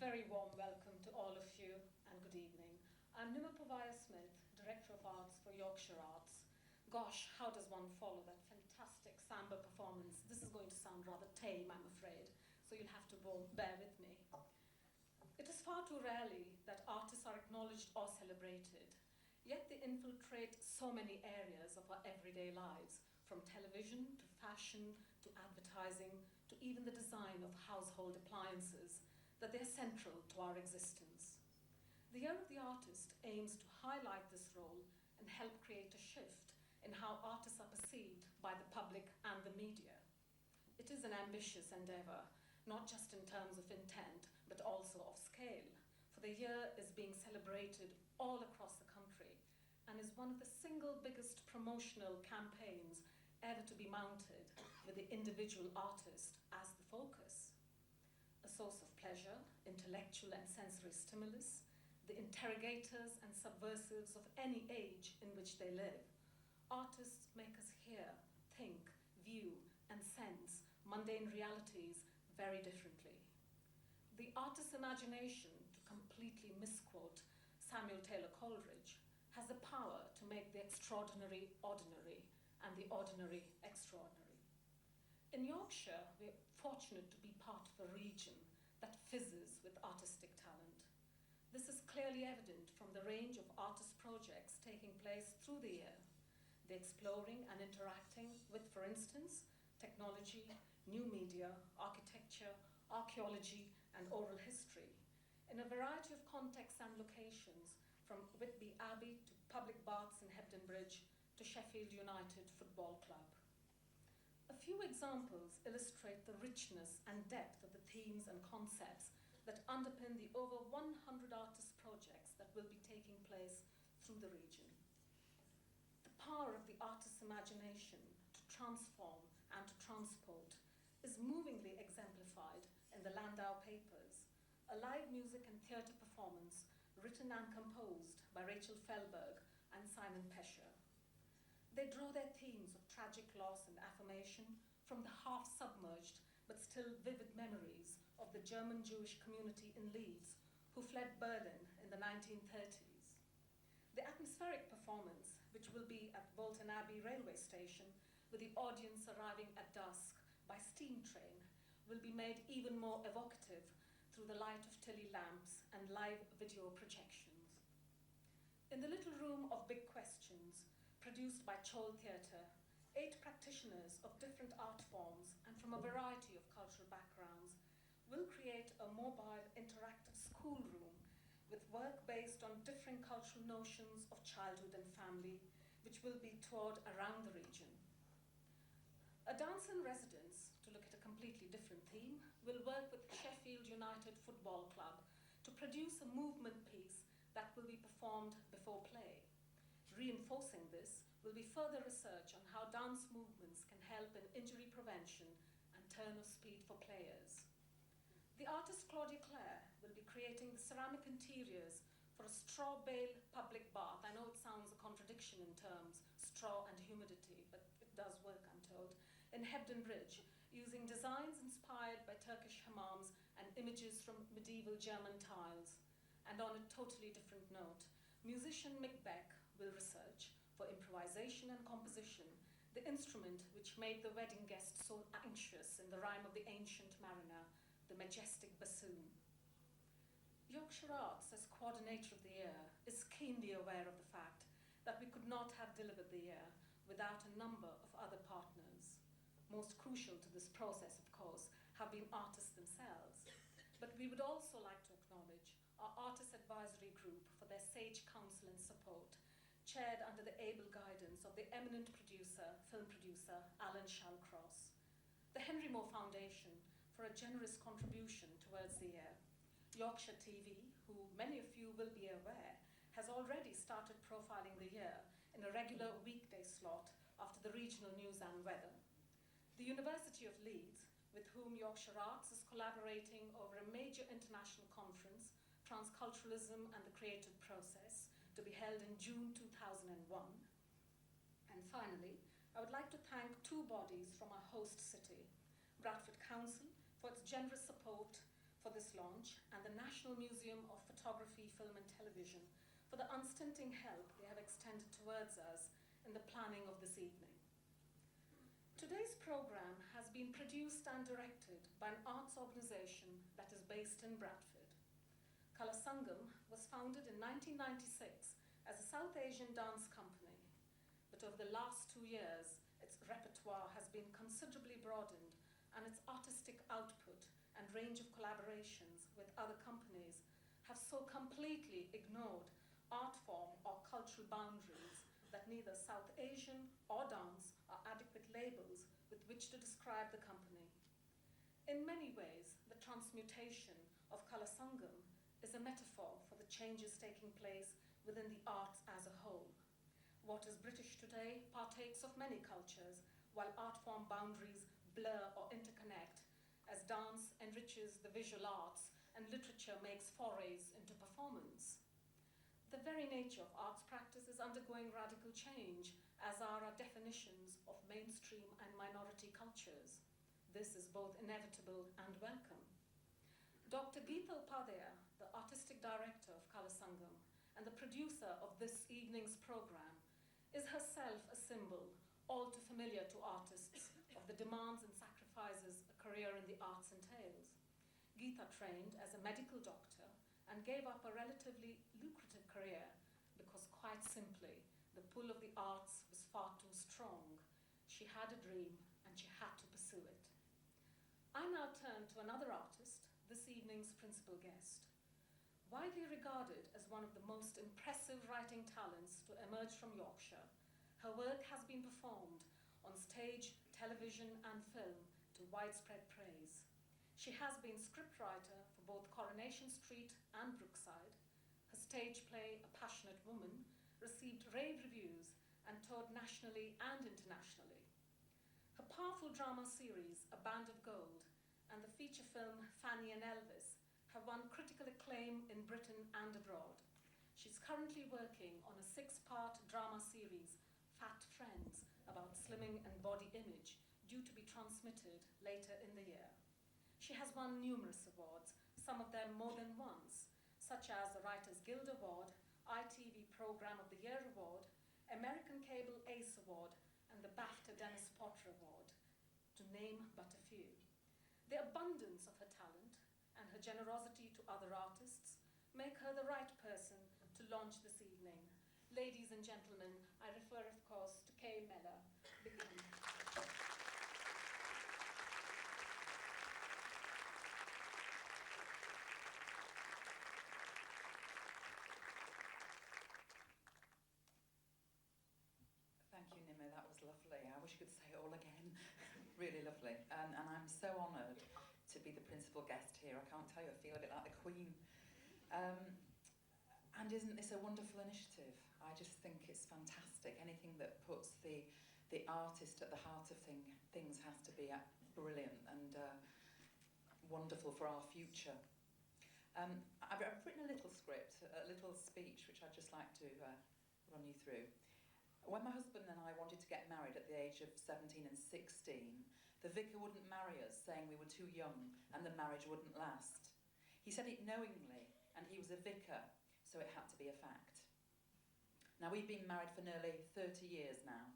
very warm welcome to all of you and good evening. I'm Nima Poovaya-Smith, Director of Arts for Yorkshire Arts. Gosh, how does one follow that fantastic samba performance? This is going to sound rather tame, I'm afraid, so you'll have to bear with me. It is far too rarely that artists are acknowledged or celebrated, yet they infiltrate so many areas of our everyday lives, from television to fashion to advertising to even the design of household appliances, that they're central to our existence. The Year of the Artist aims to highlight this role and help create a shift in how artists are perceived by the public and the media. It is an ambitious endeavor, not just in terms of intent, but also of scale, for the year is being celebrated all across the country and is one of the single biggest promotional campaigns ever to be mounted with the individual artist as the focus. A source of pleasure, intellectual and sensory stimulus, the interrogators and subversives of any age in which they live, artists make us hear, think, view, and sense mundane realities very differently. The artist's imagination, to completely misquote Samuel Taylor Coleridge, has the power to make the extraordinary ordinary and the ordinary extraordinary. In Yorkshire, we're fortunate to be part of a region that fizzes with artistic talent. This is clearly evident from the range of artist projects taking place through the year. They're exploring and interacting with, for instance, technology, new media, architecture, archaeology, and oral history, in a variety of contexts and locations, from Whitby Abbey to public baths in Hebden Bridge to Sheffield United Football Club. A few examples illustrate the richness and depth of the themes and concepts that underpin the over 100 artist projects that will be taking place through the region. The power of the artist's imagination to transform and to transport is movingly exemplified in the Landau Papers, a live music and theatre performance written and composed by Rachel Fellberg and Simon Pesher. They draw their themes of tragic loss and affirmation from the half-submerged but still vivid memories of the German Jewish community in Leeds who fled Berlin in the 1930s. The atmospheric performance, which will be at Bolton Abbey railway station with the audience arriving at dusk by steam train, will be made even more evocative through the light of Tilly lamps and live video projections. In the little room of big questions, produced by Chol Theatre, 8 practitioners of different art forms and from a variety of cultural backgrounds will create a mobile, interactive schoolroom with work based on different cultural notions of childhood and family, which will be toured around the region. A dance in residence, to look at a completely different theme, will work with Sheffield United Football Club to produce a movement piece that will be performed before play. Reinforcing this will be further research on how dance movements can help in injury prevention and turn of speed for players. The artist Claudia Clare will be creating the ceramic interiors for a straw bale public bath. I know it sounds a contradiction in terms, straw and humidity, but it does work, I'm told, in Hebden Bridge, using designs inspired by Turkish hammams and images from medieval German tiles. And on a totally different note, musician Mick Beck will research, for improvisation and composition, the instrument which made the wedding guest so anxious in the rhyme of the ancient mariner, the majestic bassoon. Yorkshire Arts, as coordinator of the year, is keenly aware of the fact that we could not have delivered the year without a number of other partners. Most crucial to this process, of course, have been artists themselves. But we would also like to acknowledge our Artist Advisory Group for their sage counsel and support, chaired under the able guidance of the eminent film producer, Alan Shallcross. The Henry Moore Foundation for a generous contribution towards the year. Yorkshire TV, who many of you will be aware, has already started profiling the year in a regular weekday slot after the regional news and weather. The University of Leeds, with whom Yorkshire Arts is collaborating over a major international conference, Transculturalism and the Creative Process, to be held in June 2001. And finally, I would like to thank 2 bodies from our host city, Bradford Council for its generous support for this launch and the National Museum of Photography, Film and Television for the unstinting help they have extended towards us in the planning of this evening. Today's program has been produced and directed by an arts organization that is based in Bradford. Kala Sangam was founded in 1996 as a South Asian dance company, but over the last 2 years, its repertoire has been considerably broadened and its artistic output and range of collaborations with other companies have so completely ignored art form or cultural boundaries that neither South Asian or dance are adequate labels with which to describe the company. In many ways, the transmutation of Kala Sangam is a metaphor for the changes taking place within the arts as a whole. What is British today partakes of many cultures, while art form boundaries blur or interconnect as dance enriches the visual arts and literature makes forays into performance. The very nature of arts practice is undergoing radical change, as are our definitions of mainstream and minority cultures. This is both inevitable and welcome. Dr. Geetha Upadhyaya, the artistic director of Kala Sangam and the producer of this evening's program, is herself a symbol all too familiar to artists of the demands and sacrifices a career in the arts entails. Geetha trained as a medical doctor and gave up a relatively lucrative career because, quite simply, the pull of the arts was far too strong. She had a dream and she had to pursue it. I now turn to another artist, this evening's principal guest. Widely regarded as one of the most impressive writing talents to emerge from Yorkshire, her work has been performed on stage, television and film to widespread praise. She has been scriptwriter for both Coronation Street and Brookside. Her stage play, A Passionate Woman, received rave reviews and toured nationally and internationally. Her powerful drama series, A Band of Gold, and the feature film Fanny and Elvis have won critical acclaim in Britain and abroad. She's currently working on a 6-part drama series, Fat Friends, about slimming and body image, due to be transmitted later in the year. She has won numerous awards, some of them more than once, such as the Writers Guild Award, ITV Programme of the Year Award, American Cable Ace Award, and the BAFTA Dennis Potter Award, to name but a few. The abundance of her talent and her generosity to other artists make her the right person to launch this evening. Ladies and gentlemen, I refer, of course, to Kay Mellor. Thank you, Nima. That was lovely. I wish you could say it all again. Really lovely. And I'm so honoured to be the principal guest here. I can't tell you, I feel a bit like the Queen. And isn't this a wonderful initiative? I just think it's fantastic. Anything that puts the artist at the heart of things has to be brilliant and wonderful for our future. I've written a little script, a little speech, which I'd just like to run you through. When my husband and I wanted to get married at the age of 17 and 16, the vicar wouldn't marry us, saying we were too young and the marriage wouldn't last. He said it knowingly, and he was a vicar, so it had to be a fact. Now, we've been married for nearly 30 years now.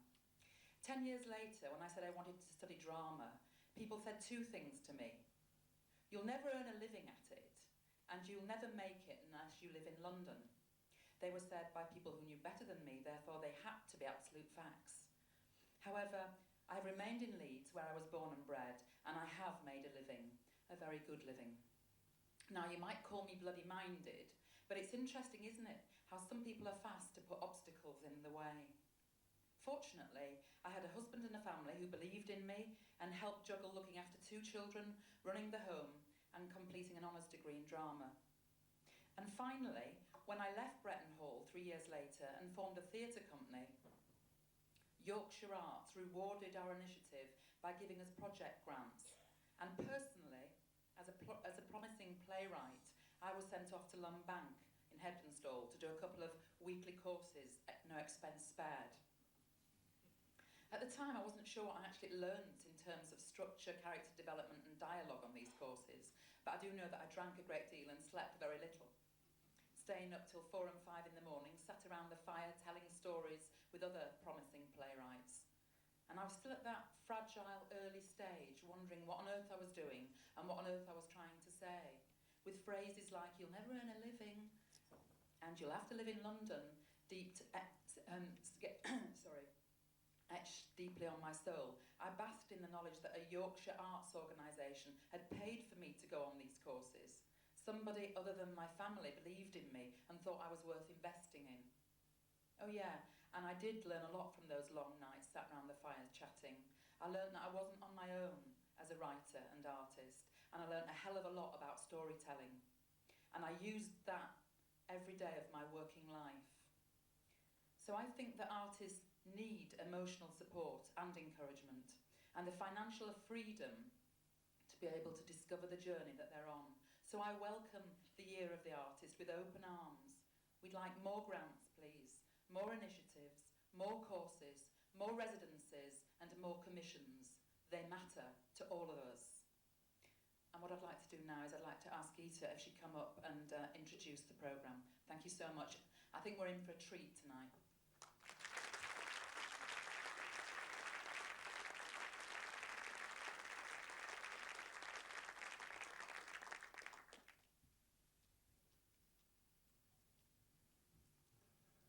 10 years later, when I said I wanted to study drama, people said 2 things to me. You'll never earn a living at it, and you'll never make it unless you live in London. They were said by people who knew better than me, therefore they had to be absolute facts. However, I have remained in Leeds, where I was born and bred, and I have made a living, a very good living. Now, you might call me bloody-minded, but it's interesting, isn't it, how some people are fast to put obstacles in the way. Fortunately, I had a husband and a family who believed in me and helped juggle looking after 2 children, running the home, and completing an honours degree in drama. And finally, when I left Bretton Hall 3 years later and formed a theatre company, Yorkshire Arts rewarded our initiative by giving us project grants. And personally, as a promising playwright, I was sent off to Lumbank in Heptonstall to do a couple of weekly courses at no expense spared. At the time, I wasn't sure what I actually learned in terms of structure, character development and dialogue on these courses, but I do know that I drank a great deal and slept very little. Staying up till 4 and 5 in the morning, sat around the fire telling stories with other promising playwrights. And I was still at that fragile early stage, wondering what on earth I was doing and what on earth I was trying to say, with phrases like, you'll never earn a living, and you'll have to live in London, etched deeply on my soul. I basked in the knowledge that a Yorkshire arts organisation had paid for me to go on these courses. Somebody other than my family believed in me and thought I was worth investing in. Oh yeah, and I did learn a lot from those long nights sat round the fires chatting. I learned that I wasn't on my own as a writer and artist, and I learned a hell of a lot about storytelling. And I used that every day of my working life. So I think that artists need emotional support and encouragement, and the financial freedom to be able to discover the journey that they're on. So I welcome the Year of the Artist with open arms. We'd like more grants, please, more initiatives, more courses, more residencies, and more commissions. They matter to all of us. And what I'd like to do now is I'd like to ask Geetha if she'd come up and introduce the programme. Thank you so much. I think we're in for a treat tonight.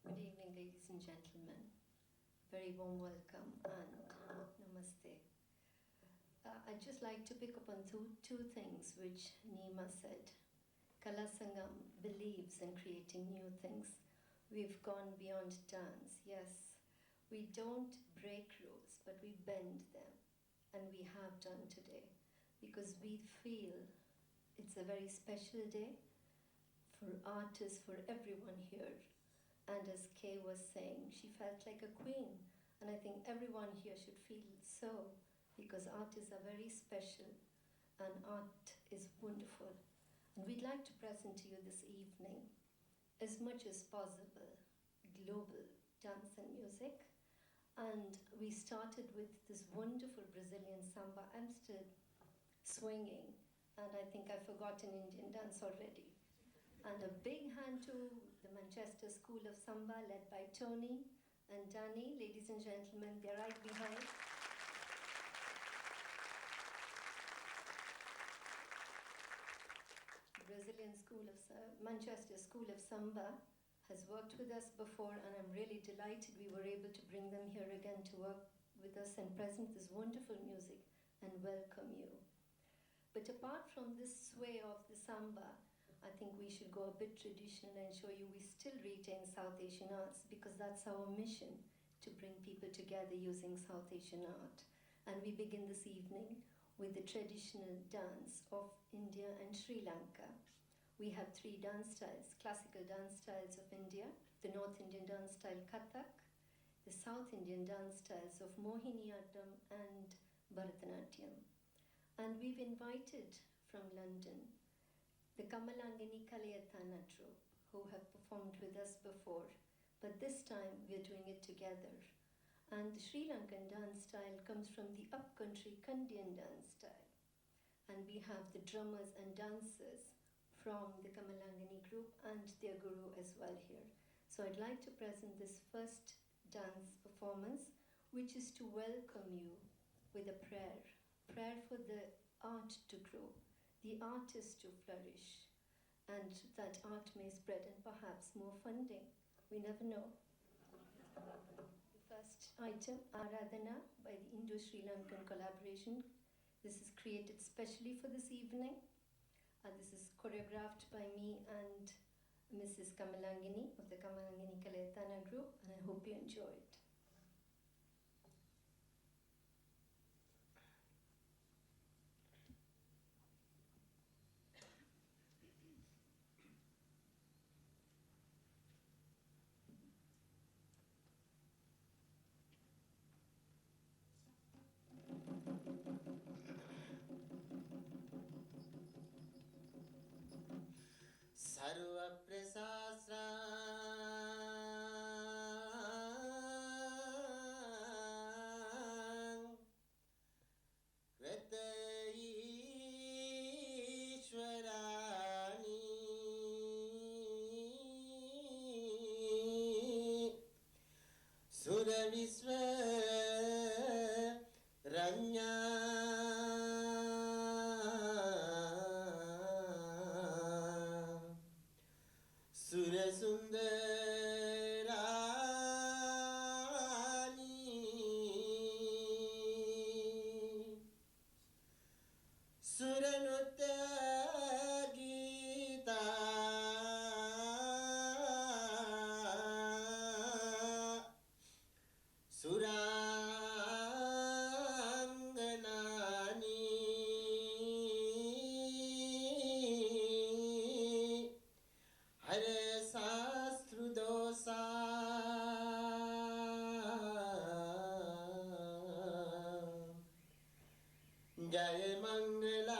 Good evening, ladies and gentlemen. Very warm welcome and namaste. I'd just like to pick up on two things which Nima said. Kala Sangam believes in creating new things. We've gone beyond dance, yes. We don't break rules, but we bend them. And we have done today. Because we feel it's a very special day for artists, for everyone here. And as Kay was saying, she felt like a queen. And I think everyone here should feel so, because artists are very special and art is wonderful. And we'd like to present to you this evening, as much as possible, global dance and music. And we started with this wonderful Brazilian samba. I'm still swinging, and I think I've forgotten Indian dance already. And a big hand to the Manchester School of Samba, led by Tony and Danny. Ladies and gentlemen, they're right behind. The Brazilian School of Manchester School of Samba has worked with us before, and I'm really delighted we were able to bring them here again to work with us and present this wonderful music and welcome you. But apart from this sway of the samba, I think we should go a bit traditional and show you we still retain South Asian arts, because that's our mission, to bring people together using South Asian art. And we begin this evening with the traditional dance of India and Sri Lanka. We have three dance styles: classical dance styles of India, the North Indian dance style Kathak, the South Indian dance styles of Mohiniyattam and Bharatanatyam. And we've invited from London the Kamalangini Kalayatana troupe, who have performed with us before, but this time we're doing it together. And the Sri Lankan dance style comes from the upcountry Kandyan dance style. And we have the drummers and dancers from the Kamalangini group and their guru as well here. So I'd like to present this first dance performance, which is to welcome you with a prayer. Prayer for the art to grow, the artist to flourish, and that art may spread and perhaps more funding. We never know. The first item, Aradhana, by the Indo-Sri Lankan collaboration. This is created specially for this evening. This is choreographed by me and Mrs. Kamalangini of the Kamalangini Kalayatana group, and I hope you enjoy it. Krita Ishwara Jai Mangalani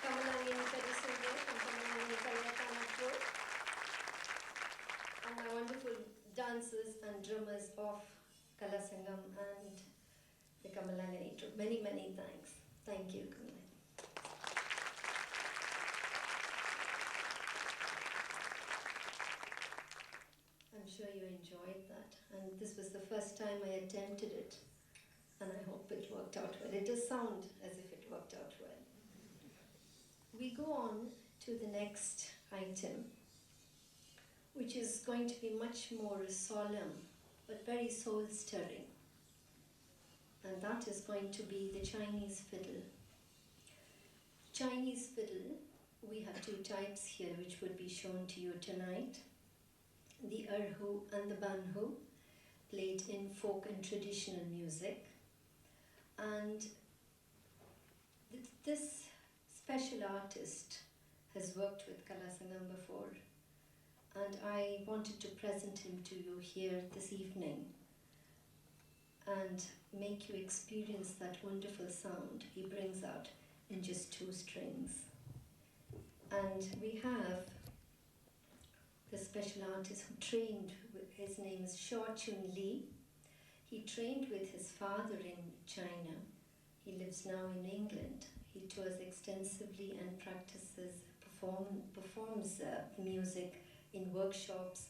Kamalangini Karisunde and Kamalangini Kalayatanapur, and my wonderful dancers and drummers of Kalasangam and the Kamalangini troupe. Many, many thanks. Thank you, Kamalangini. I'm sure you enjoyed that, and this was the first time I attempted it, and I hope it worked out well. It does sound as if it worked out well. We go on to the next item, which is going to be much more solemn, but very soul-stirring, and that is going to be the Chinese fiddle. Chinese fiddle, we have two types here which would be shown to you tonight. The erhu and the banhu, played in folk and traditional music. And this special artist has worked with Kalasangam before, and I wanted to present him to you here this evening and make you experience that wonderful sound he brings out in just 2 strings. And we have the special artist who trained with, his name is Shaw Chun Lee. He trained with his father in China. He lives now in England. He tours extensively and performs music in workshops,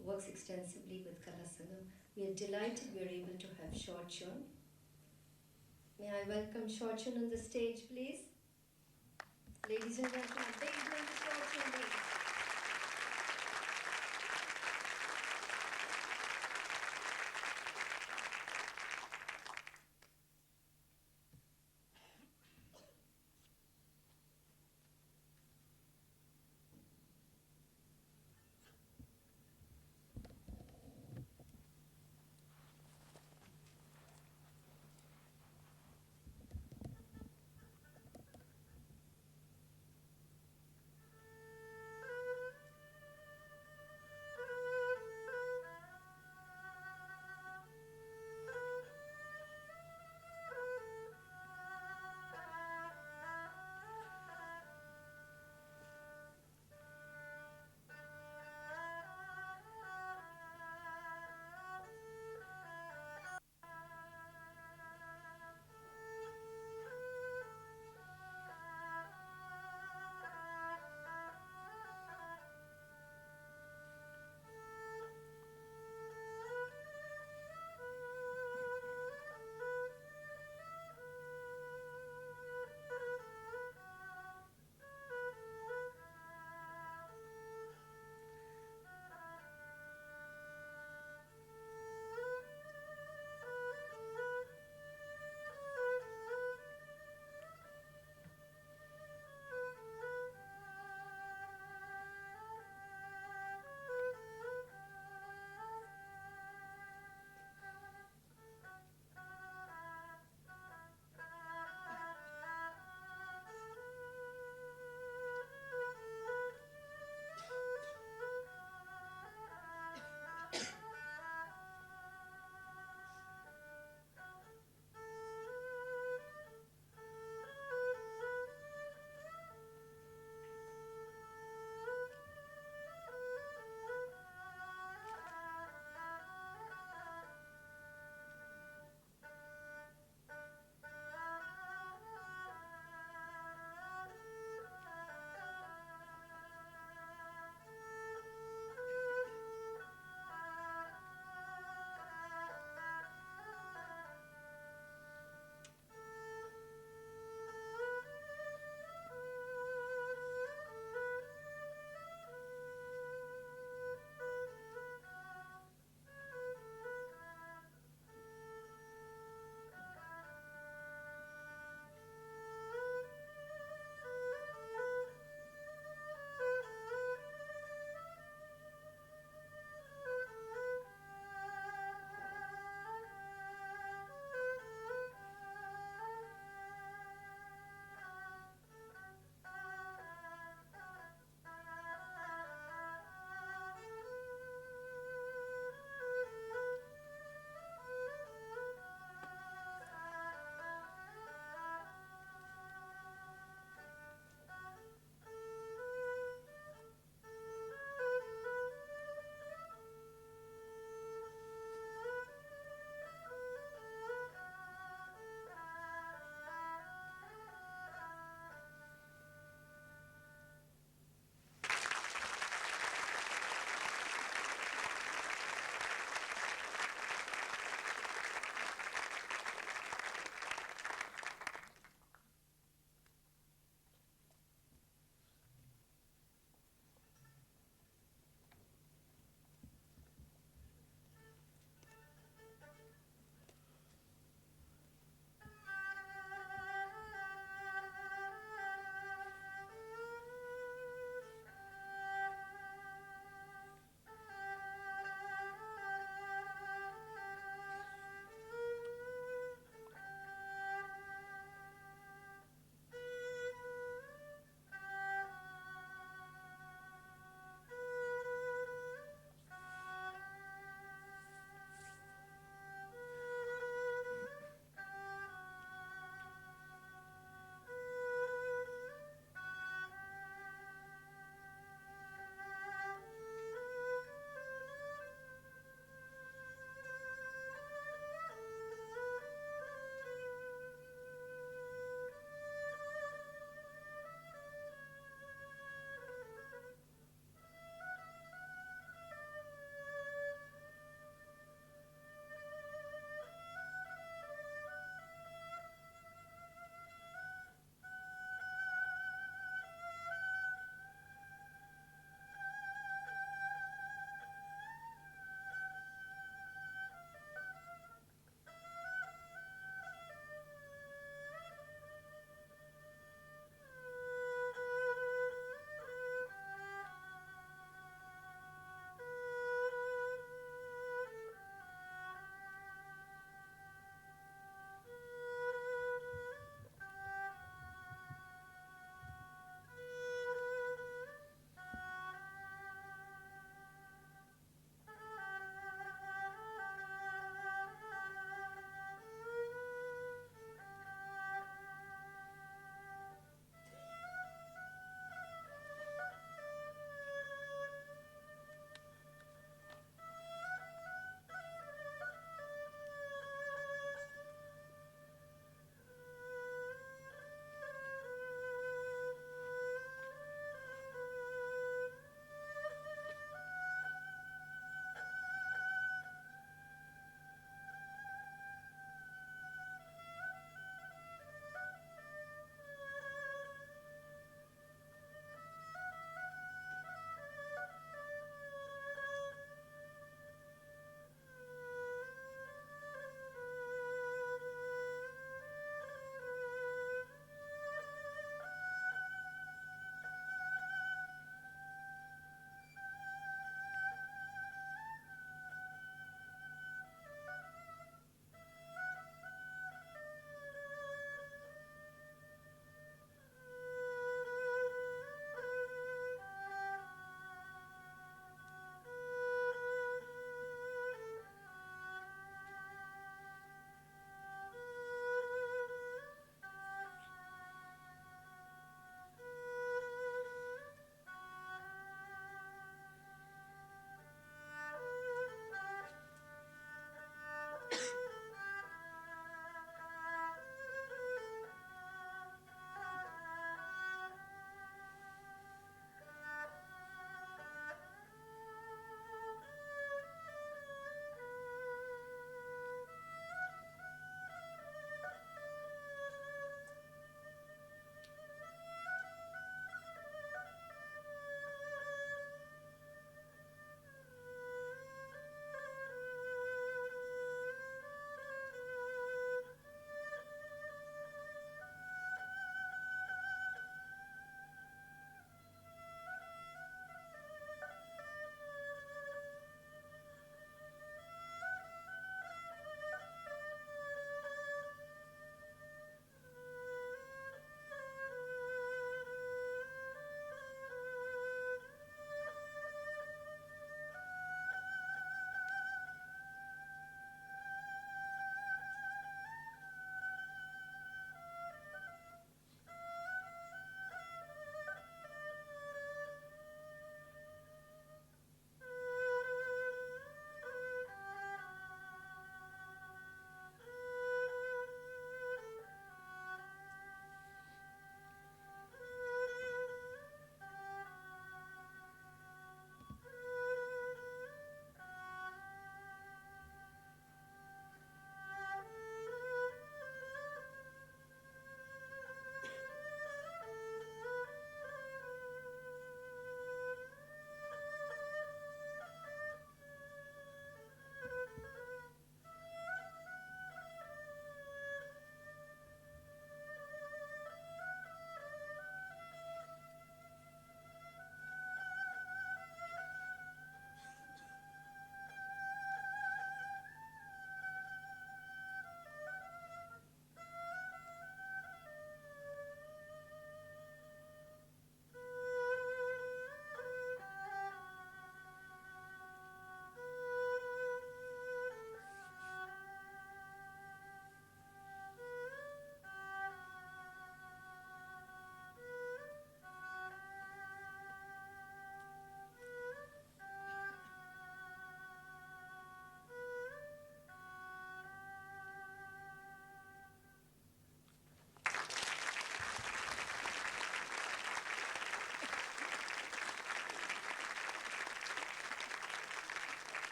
works extensively with Kalasangam. We are delighted we are able to have Shaw Chun. May I welcome Shaw Chun on the stage, please? Ladies and gentlemen, big hand to Shaw Chun Lee.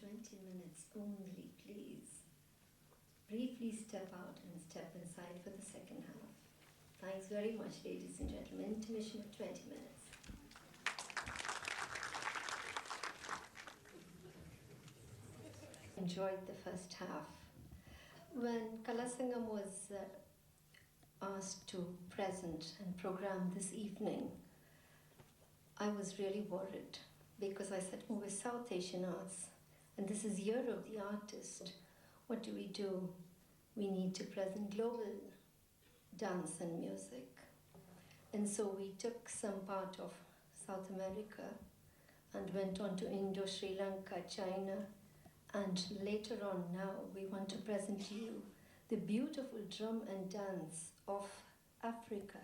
20 minutes only, please. Briefly step out and step inside for the second half. Thanks very much, ladies and gentlemen. Intermission of 20 minutes. Enjoyed the first half. When Kalasangam was asked to present and program this evening, I was really worried because I said, oh, we're South Asian arts and this is Year of the Artist. What do? We need to present global dance and music. And so we took some part of South America and went on to Indo, Sri Lanka, China, and later on now we want to present to you the beautiful drum and dance of Africa,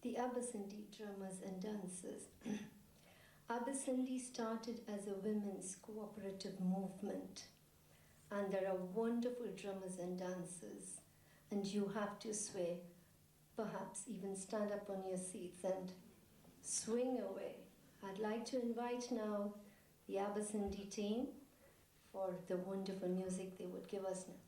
the Abasindi drummers and dancers. Abasindi started as a women's cooperative movement, and there are wonderful drummers and dancers, and you have to sway, perhaps even stand up on your seats and swing away. I'd like to invite now the Abasindi team for the wonderful music they would give us now.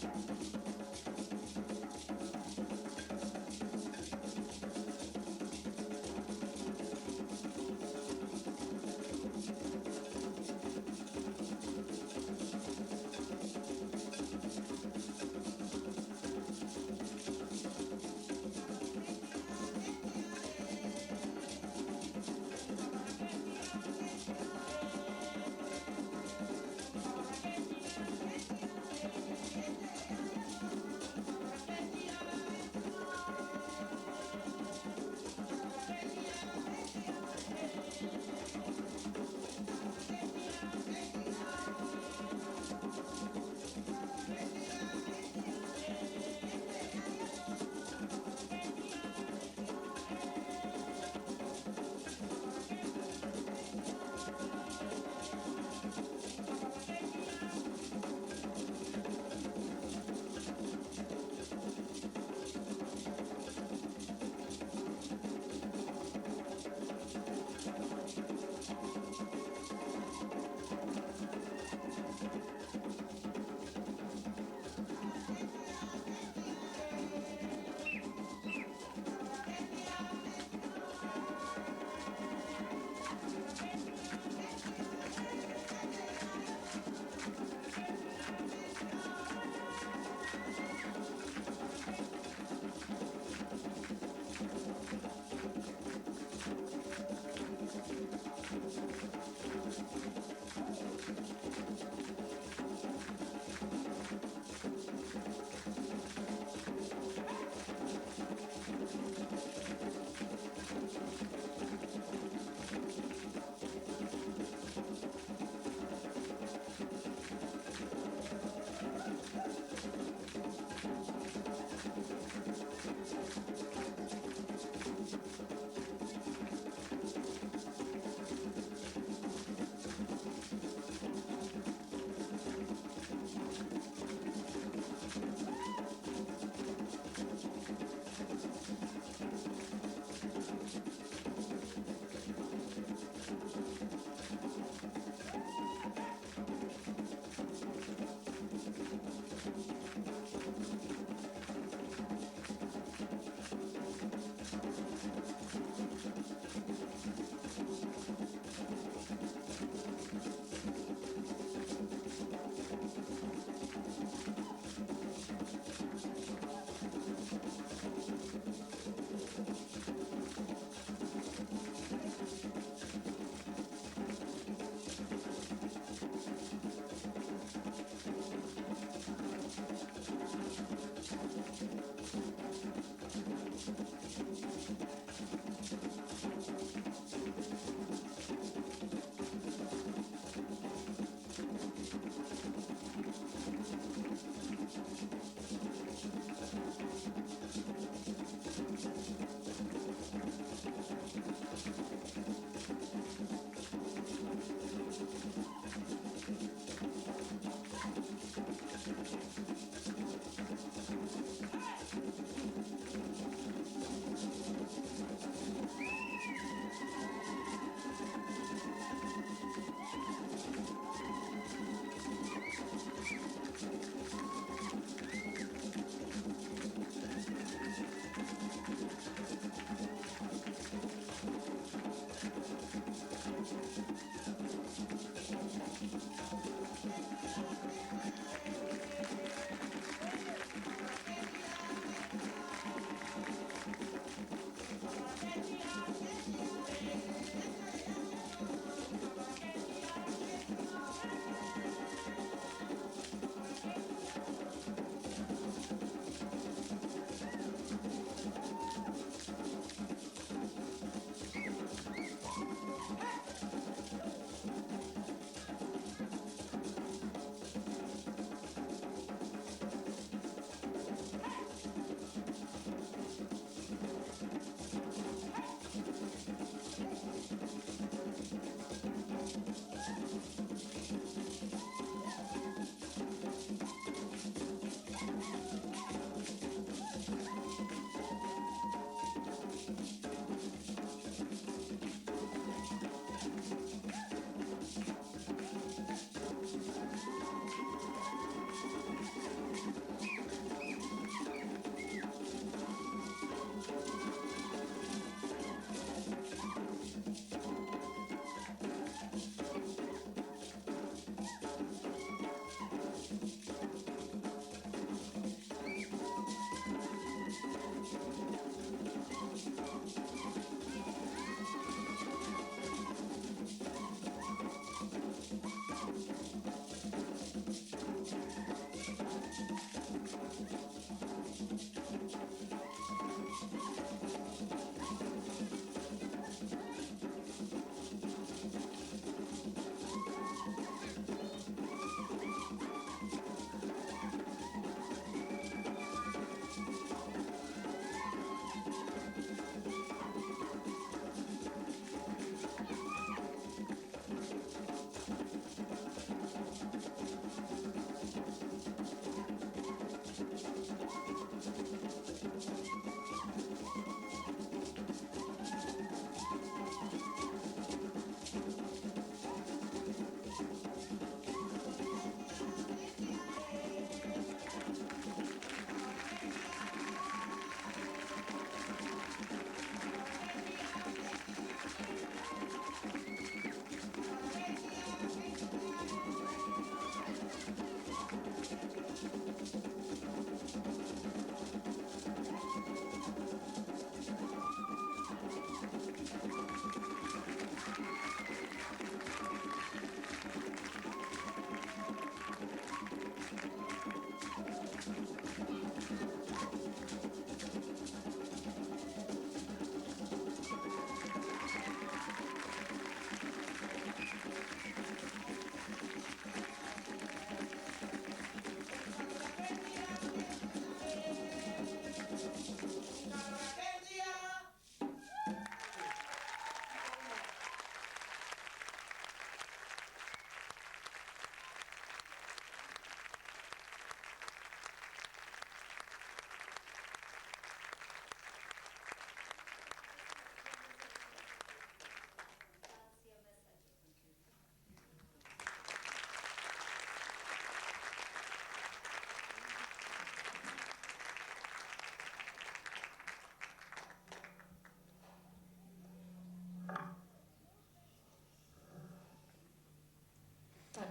Thank you.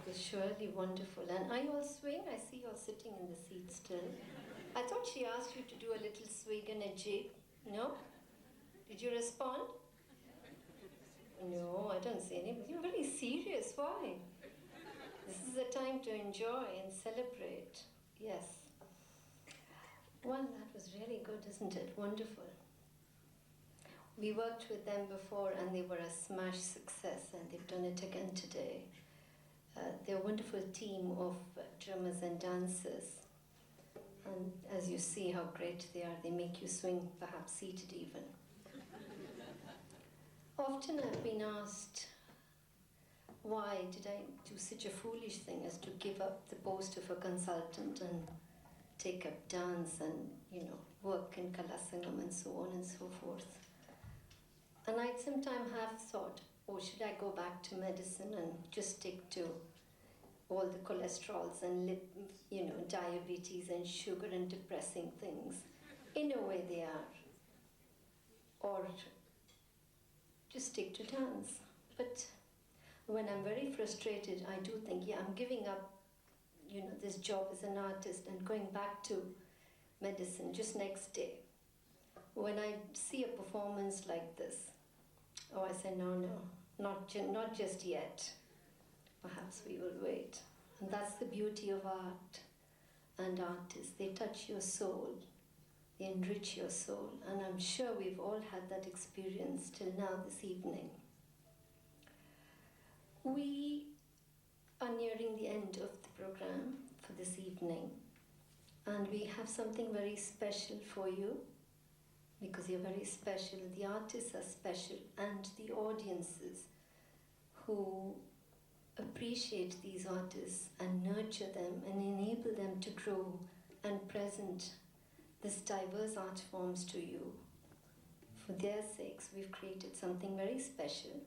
was surely wonderful. And are you all swaying? I see you all sitting in the seat still. I thought she asked you to do a little swig and a jig. No? Did you respond? No, I don't see anybody. You're very serious. Why? This is a time to enjoy and celebrate. Yes. Well, that was really good, isn't it? Wonderful. We worked with them before and they were a smash success, and they've done it again today. They're a wonderful team of drummers and dancers. And as you see how great they are, they make you swing, perhaps seated even. Often I've been asked, why did I do such a foolish thing as to give up the post of a consultant and take up dance and, work in Kalasangam and so on and so forth. And I'd sometimes have thought, oh, should I go back to medicine and just stick to all the cholesterols and diabetes and sugar and depressing things? In a way they are. Or just stick to dance. But when I'm very frustrated, I do think, I'm giving up, this job as an artist and going back to medicine just next day. When I see a performance like this, I say, no, not just yet. Perhaps we will wait. And that's the beauty of art and artists. They touch your soul. They enrich your soul. And I'm sure we've all had that experience till now this evening. We are nearing the end of the program for this evening. And we have something very special for you, because you're very special. The artists are special, and the audiences who appreciate these artists and nurture them and enable them to grow and present this diverse art forms to you. For their sakes, we've created something very special.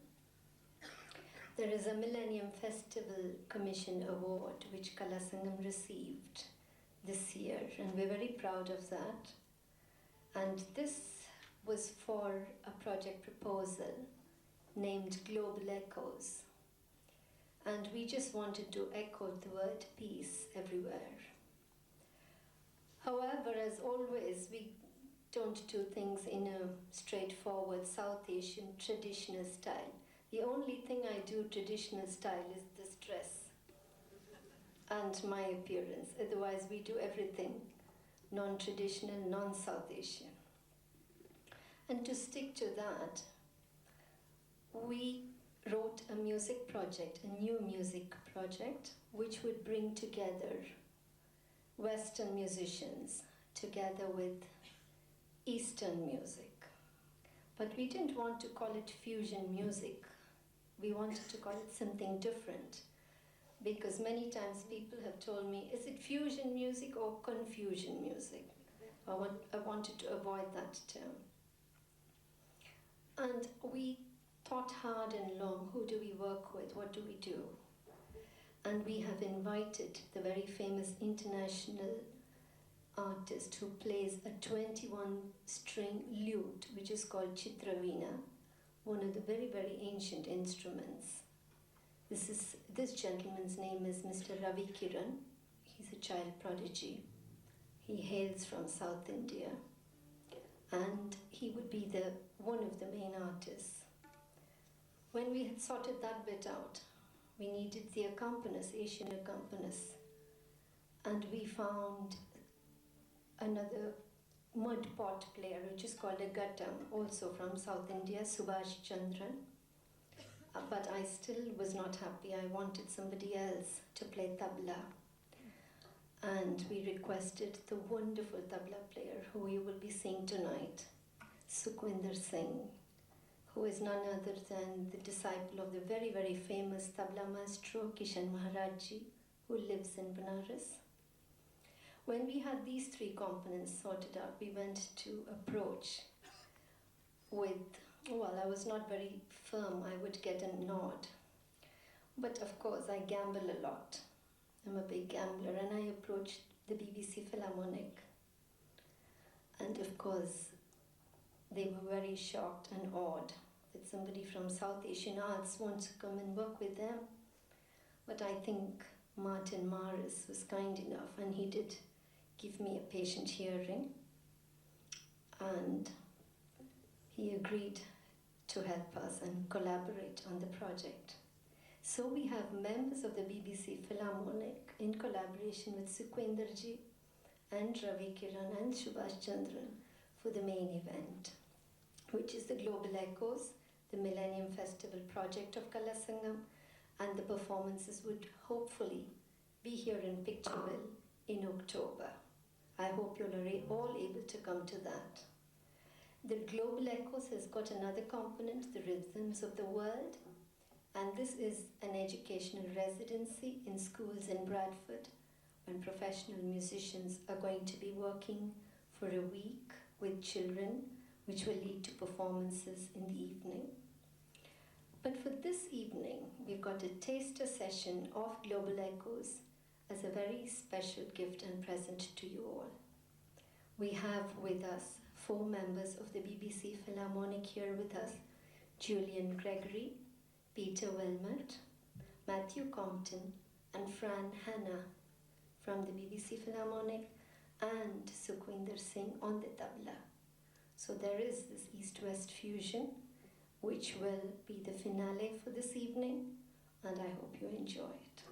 There is a Millennium Festival Commission Award which Kalasangam received this year, and we're very proud of that. And this was for a project proposal named Global Echoes. And we just wanted to echo the word peace everywhere. However, as always, we don't do things in a straightforward South Asian traditional style. The only thing I do traditional style is this dress and my appearance. Otherwise, we do everything non-traditional, non-South Asian. And to stick to that, we wrote a music project, a new music project, which would bring together Western musicians together with Eastern music. But we didn't want to call it fusion music. We wanted to call it something different, because many times people have told me, is it fusion music or confusion music? I wanted to avoid that term. And we thought hard and long, who do we work with, what do we do? And we have invited the very famous international artist who plays a 21-string lute, which is called Pictureville, one of the very, very ancient instruments. This gentleman's name is Mr. Ravi Kiran. He's a child prodigy. He hails from South India, and he would be one of the main artists. When we had sorted that bit out, we needed the accompanists, Asian accompanists, and we found another mud pot player, which is called a gattam, also from South India, Subhash Chandran. But I still was not happy. I wanted somebody else to play tabla. And we requested the wonderful tabla player who you will be seeing tonight, Sukhwinder Singh, who is none other than the disciple of the very, very famous tabla maestro Kishan Maharaj Ji, who lives in Benares. When we had these three components sorted out, we went to approach with, I was not very firm. I would get a nod. But of course, I gamble a lot. I'm a big gambler, and I approached the BBC Philharmonic. And of course, they were very shocked and awed that somebody from South Asian arts wants to come and work with them. But I think Martin Morris was kind enough and he did give me a patient hearing, and he agreed to help us and collaborate on the project. So we have members of the BBC Philharmonic in collaboration with Sukhendarji and Ravi Kiran and Subhash Chandran for the main event, which is the Global Echoes, the Millennium Festival project of Kalasangam, and the performances would hopefully be here in Pictureville in October. I hope you're all able to come to that. The Global Echoes has got another component, the Rhythms of the World, and this is an educational residency in schools in Bradford when professional musicians are going to be working for a week with children, which will lead to performances in the evening. But for this evening, we've got a taster session of Global Echoes as a very special gift and present to you all. We have with us 4 members of the BBC Philharmonic here with us: Julian Gregory, Peter Wilmot, Matthew Compton, and Fran Hanna from the BBC Philharmonic, and Sukhwinder Singh on the tabla. So there is this East-West fusion, which will be the finale for this evening, and I hope you enjoy it.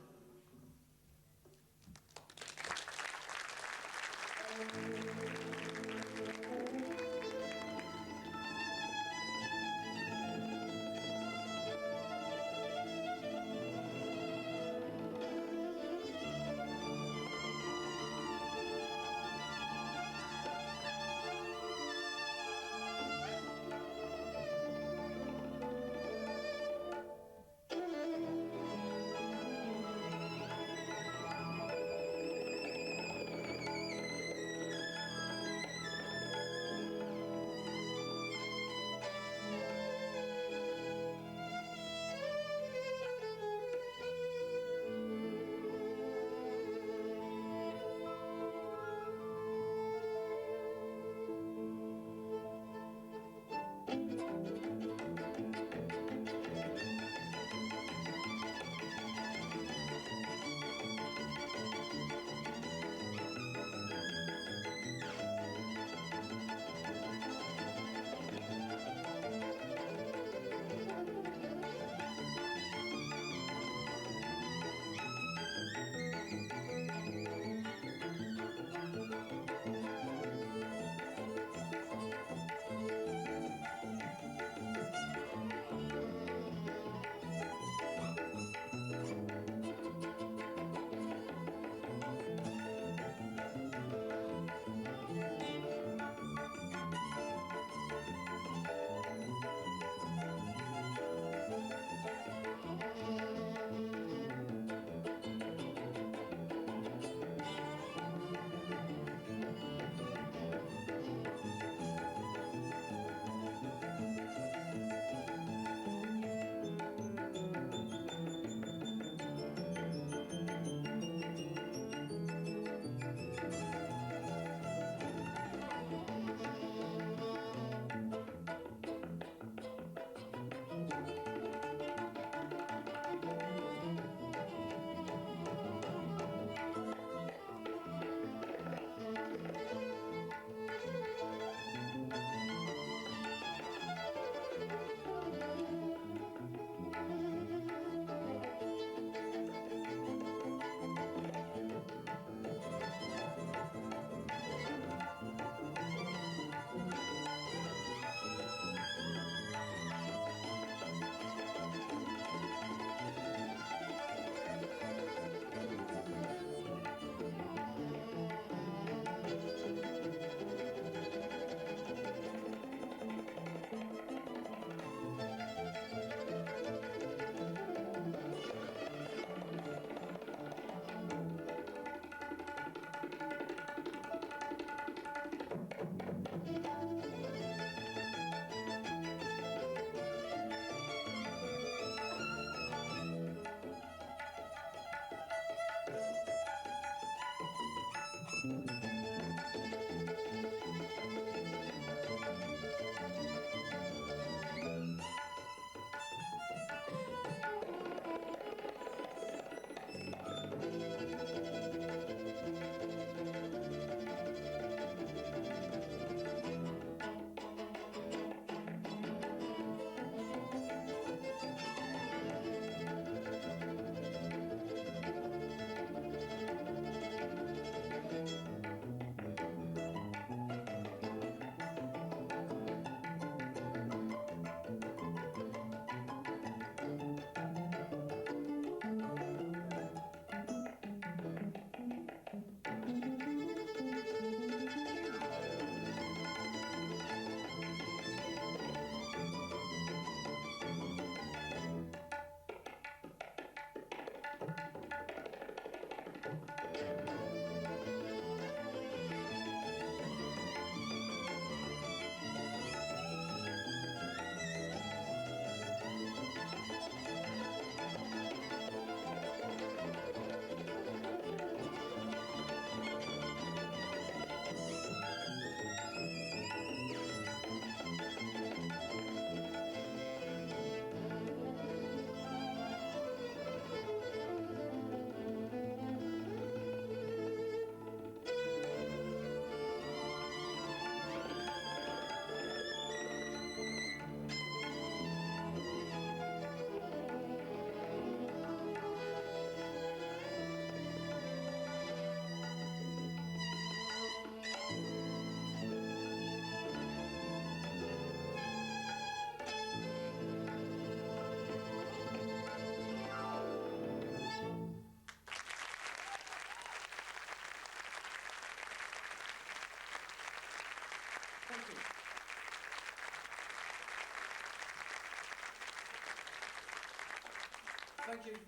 you.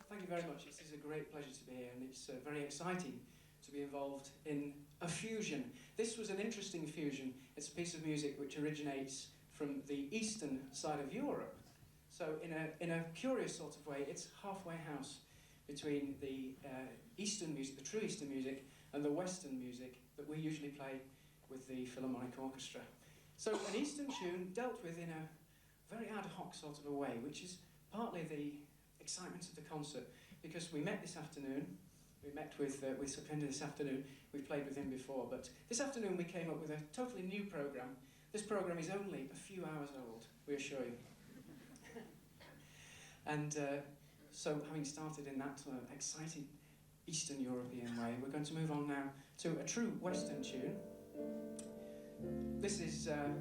Thank you very much. This is a great pleasure to be here, and it's very exciting to be involved in a fusion. This was an interesting fusion. It's a piece of music which originates from the eastern side of Europe. So in a curious sort of way, it's halfway house between the Eastern music, the true Eastern music, and the Western music that we usually play with the Philharmonic Orchestra. So an Eastern tune dealt with in a very ad hoc sort of a way, which is partly the excitement of the concert, because we met this afternoon. We met with Sukhvinder this afternoon. We've played with him before, but this afternoon we came up with a totally new programme. This programme is only a few hours old, we assure you. And so having started in that exciting Eastern European way, we're going to move on now to a true Western tune. This is a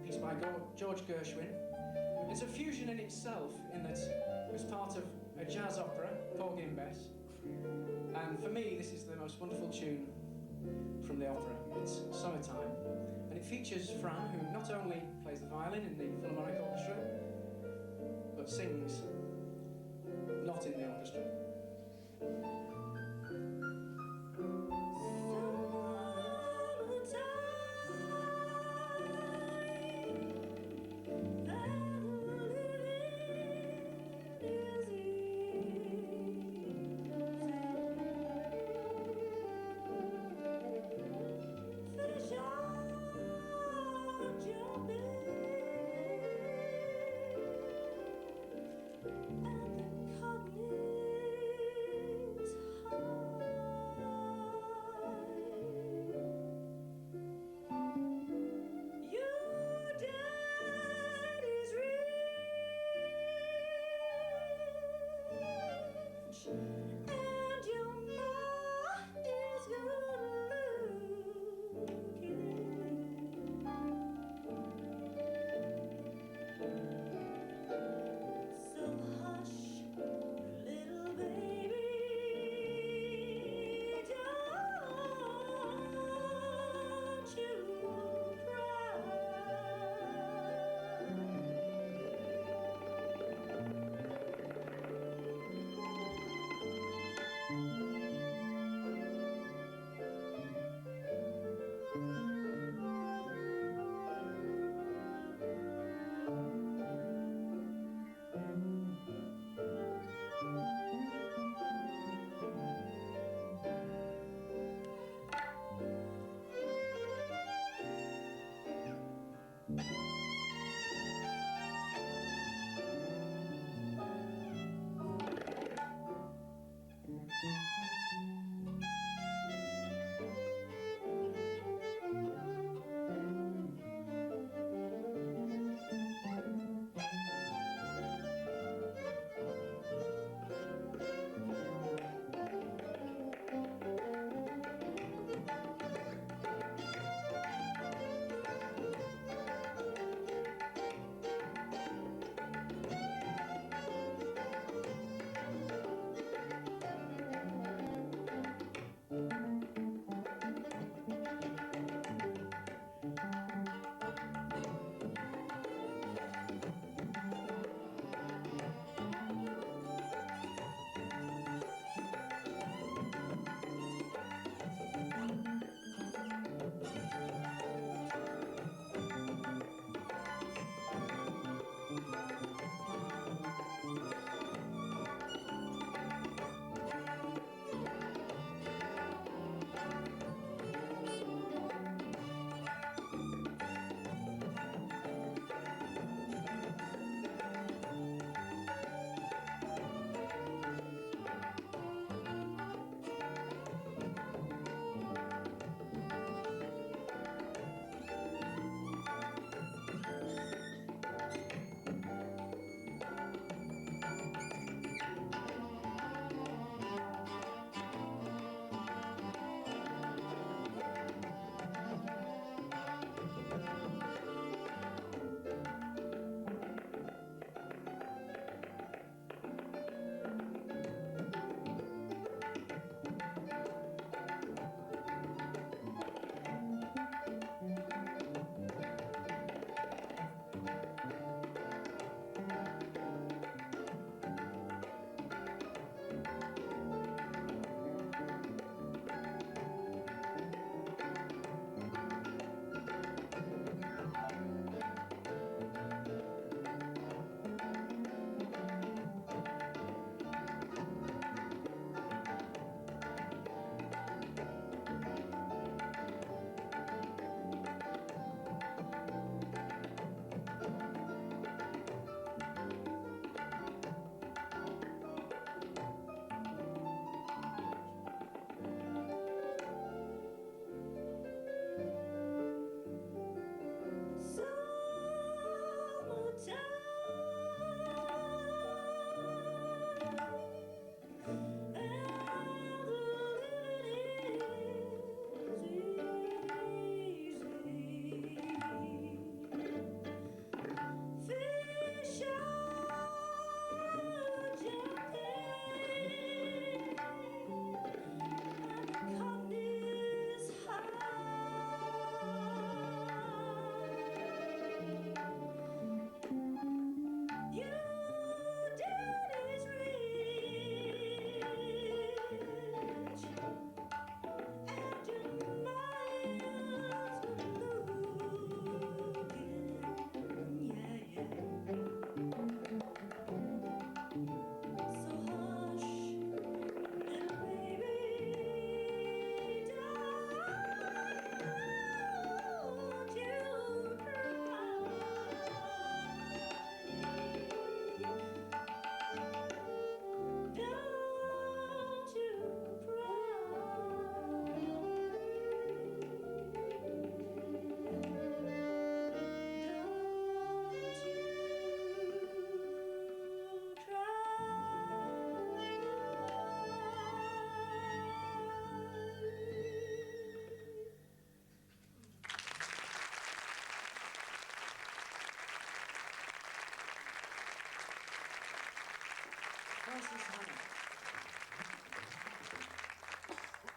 piece by George Gershwin. It's a fusion in itself, in that it was part of a jazz opera, Porgy and Bess. And for me, this is the most wonderful tune from the opera. It's Summertime. And it features Fran, who not only plays the violin in the Philharmonic Orchestra, but sings not in the orchestra.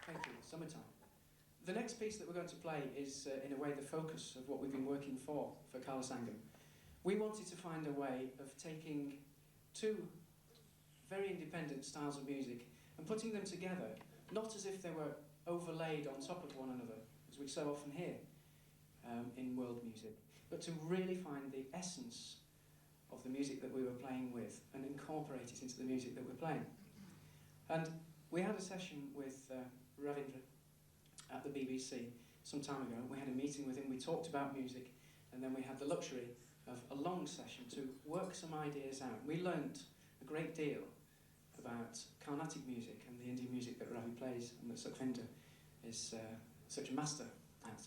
played through the summertime. The next piece that we're going to play is, in a way, the focus of what we've been working for Kala Sangam. We wanted to find a way of taking two very independent styles of music and putting them together, not as if they were overlaid on top of one another, as we so often hear in world music, but to really find the essence of the music that we were playing with and incorporate it into the music that we're playing. And we had a session with Ravindra at the BBC some time ago. We had a meeting with him, we talked about music, and then we had the luxury of a long session to work some ideas out. We learnt a great deal about Carnatic music and the Indian music that Ravi plays and that Sukhvinder is such a master at.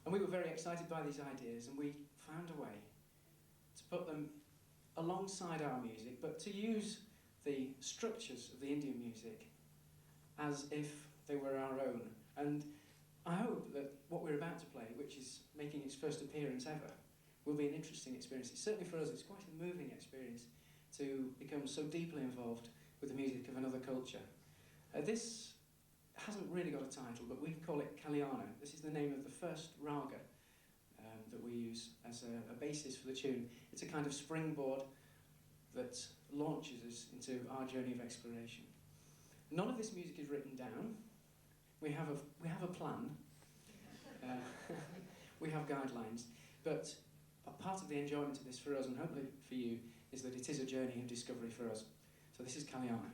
And we were very excited by these ideas, and we found a way to put them alongside our music, but to use the structures of the Indian music as if they were our own. And I hope that what we're about to play, which is making its first appearance ever, will be an interesting experience. Certainly for us, it's quite a moving experience to become so deeply involved with the music of another culture. This hasn't really got a title, but we call it Kalyana. This is the name of the first raga that we use as a basis for the tune. It's a kind of springboard that launches us into our journey of exploration. None of this music is written down. We have a plan. We have guidelines, but a part of the enjoyment of this for us, and hopefully for you, is that it is a journey of discovery for us. So this is Kalyana.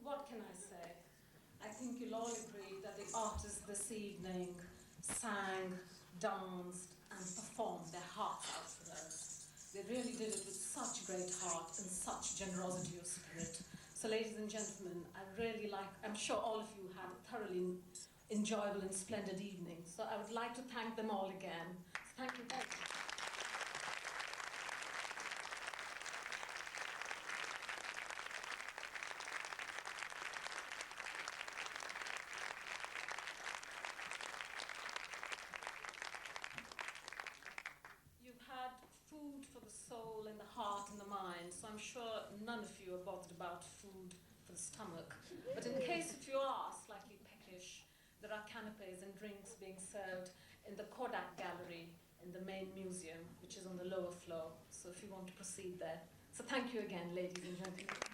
What can I say? I think you'll all agree that the artists this evening sang, danced, and performed their hearts out for us. They really did it with such great heart and such generosity of spirit. So, ladies and gentlemen, I'm sure all of you had a thoroughly enjoyable and splendid evening. So I would like to thank them all again. So thank you very much. You've had food for the soul and the heart and the mind, so I'm sure none of you are bothered about food for the stomach. But in case if you are slightly peckish, there are canapes and drinks being served in the Kodak Gallery in the main museum, which is on the lower floor. So if you want to proceed there. So thank you again, ladies and gentlemen.